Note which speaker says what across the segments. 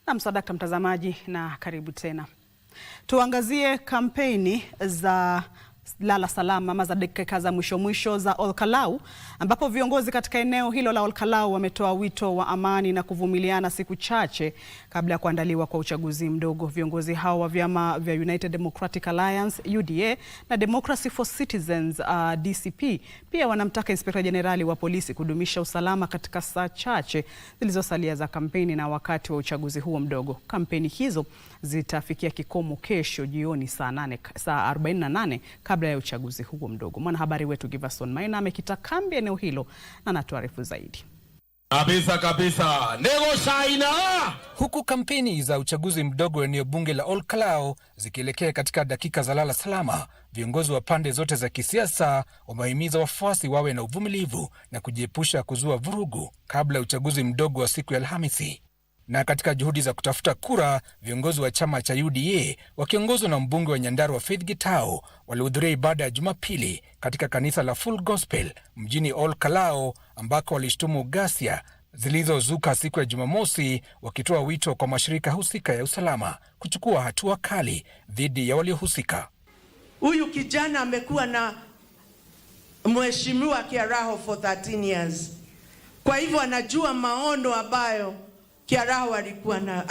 Speaker 1: Na msadaka mtazamaji, na karibu tena. Tuangazie kampeni za lala salama ama za dakika za mwisho za Olkalau, ambapo viongozi katika eneo hilo la Olkalau wametoa wito wa amani na kuvumiliana siku chache kabla ya kuandaliwa kwa uchaguzi mdogo. Viongozi hao wa vyama vya United Democratic Alliance UDA na Democracy for Citizens DCP pia wanamtaka Inspekta Jenerali wa polisi kudumisha usalama katika saa chache zilizosalia za kampeni na wakati wa uchaguzi huo mdogo. Kampeni hizo zitafikia kikomo kesho jioni saa 48 kabla ya uchaguzi huo mdogo. Mwanahabari wetu Giverson Maina amekita kambi eneo hilo na anatuarifu zaidi. Kabisa.
Speaker 2: Nego Shaina!
Speaker 3: Huku kampeni za uchaguzi mdogo eneo bunge la Olkalau zikielekea katika dakika za lala salama, viongozi wa pande zote za kisiasa wamehimiza wafuasi wawe na uvumilivu na kujiepusha kuzua vurugu kabla ya uchaguzi mdogo wa siku ya Alhamisi. Na katika juhudi za kutafuta kura, viongozi wa chama cha UDA wakiongozwa na mbunge wa Nyandarua Faith Gitau walihudhuria ibada ya Jumapili katika kanisa la Full Gospel mjini Olkalau, ambako walishtumu ghasia zilizozuka siku ya Jumamosi, wakitoa wito kwa mashirika husika ya usalama kuchukua hatua kali dhidi ya waliohusika.
Speaker 4: Huyu kijana amekuwa na mheshimiwa Kiaraho for 13 years. Kwa hivyo anajua maono ambayo Kiaraho alikuwa nayo.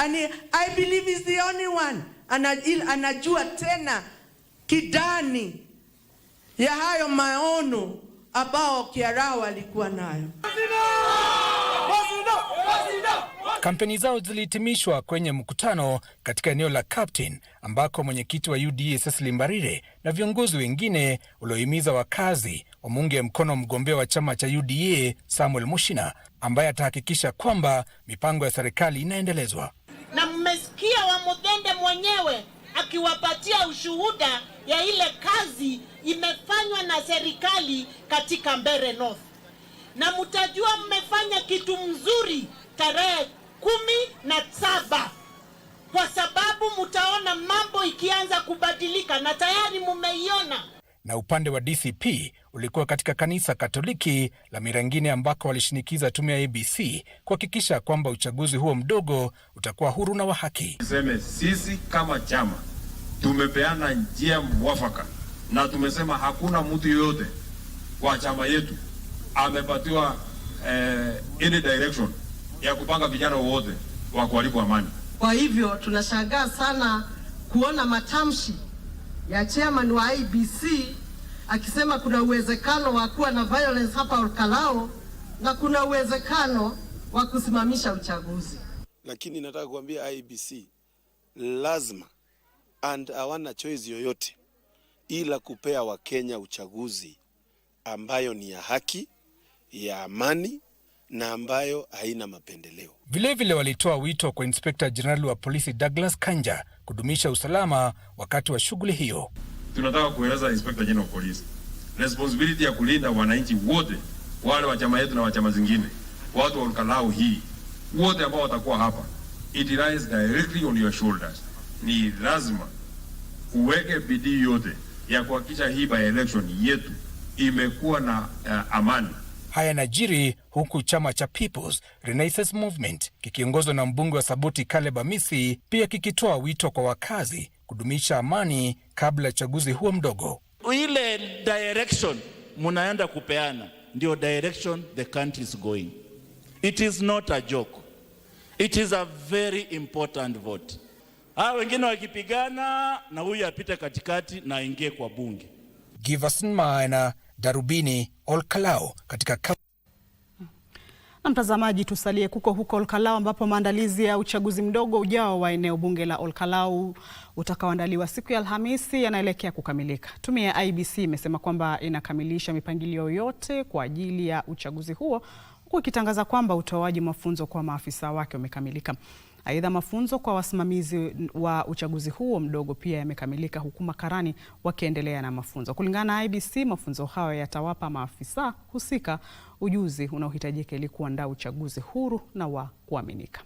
Speaker 4: I believe he's the only one. Anajua tena kidani ya hayo maono ambao Kiaraho alikuwa nayo.
Speaker 3: Kampeni zao zilihitimishwa kwenye mkutano katika eneo la Captain, ambako mwenyekiti wa UDA Cecily Mbarire na viongozi wengine waliohimiza wakazi wamuunge mkono mgombea wa chama cha UDA Samuel Mushina, ambaye atahakikisha kwamba mipango ya serikali inaendelezwa.
Speaker 5: Na mmesikia wa Muthende mwenyewe akiwapatia ushuhuda ya ile kazi imefanywa na serikali katika Mbeere North. Na mtajua mmefanya kitu mzuri tarehe 17, kwa sababu mtaona mambo ikianza kubadilika na tayari mumeiona.
Speaker 3: Na upande wa DCP ulikuwa katika kanisa Katoliki la Mirangine, ambako walishinikiza tume ya ABC kuhakikisha kwamba uchaguzi huo mdogo utakuwa huru na wa haki.
Speaker 2: Tuseme sisi kama chama tumepeana njia mwafaka na tumesema hakuna mtu yoyote kwa chama yetu amepatiwa any direction ya kupanga vijana wote wa kuharibu amani.
Speaker 4: Kwa hivyo tunashangaa sana kuona matamshi ya chairman wa IBC akisema kuna uwezekano wa kuwa na violence hapa Olkalau na kuna uwezekano wa kusimamisha uchaguzi.
Speaker 6: Lakini nataka kuambia IBC lazima and hawana choice yoyote ila kupea Wakenya uchaguzi ambayo ni ya haki, ya amani na ambayo haina mapendeleo.
Speaker 3: Vilevile walitoa wito kwa Inspekta Jenerali wa polisi Douglas Kanja kudumisha usalama wakati wa shughuli hiyo.
Speaker 2: Tunataka kueleza Inspector General of Police responsibility ya kulinda wananchi wote, wale wa chama yetu na wa chama zingine, watu wa Olkalau hii wote ambao watakuwa hapa. It lies directly on your shoulders. Ni lazima uweke bidii yote ya kuhakikisha hii by election yetu imekuwa na amani.
Speaker 3: Haya yanajiri huku chama cha People's Renaissance Movement kikiongozwa na mbunge wa Saboti Caleb Amisi pia kikitoa wito kwa wakazi kudumisha amani kabla ya uchaguzi huo mdogo.
Speaker 7: Ile direction munaenda kupeana ndio direction the country is going. It is not a joke. It is a very important vote. Wengine wakipigana na huyu apite katikati na aingie kwa bunge.
Speaker 3: Giverson Maina, Darubini, Olkalau katika
Speaker 1: na mtazamaji, tusalie huko Olkalau, ambapo maandalizi ya uchaguzi mdogo ujao wa eneo bunge la Olkalau utakaoandaliwa siku ya Alhamisi yanaelekea kukamilika. Tume ya IBC imesema kwamba inakamilisha mipangilio yote kwa ajili ya uchaguzi huo, huku ikitangaza kwamba utoaji mafunzo kwa maafisa wake umekamilika. Aidha, mafunzo kwa wasimamizi wa uchaguzi huo mdogo pia yamekamilika, huku makarani wakiendelea na mafunzo. Kulingana na IBC, mafunzo hayo yatawapa maafisa husika ujuzi unaohitajika ili kuandaa uchaguzi huru na wa kuaminika.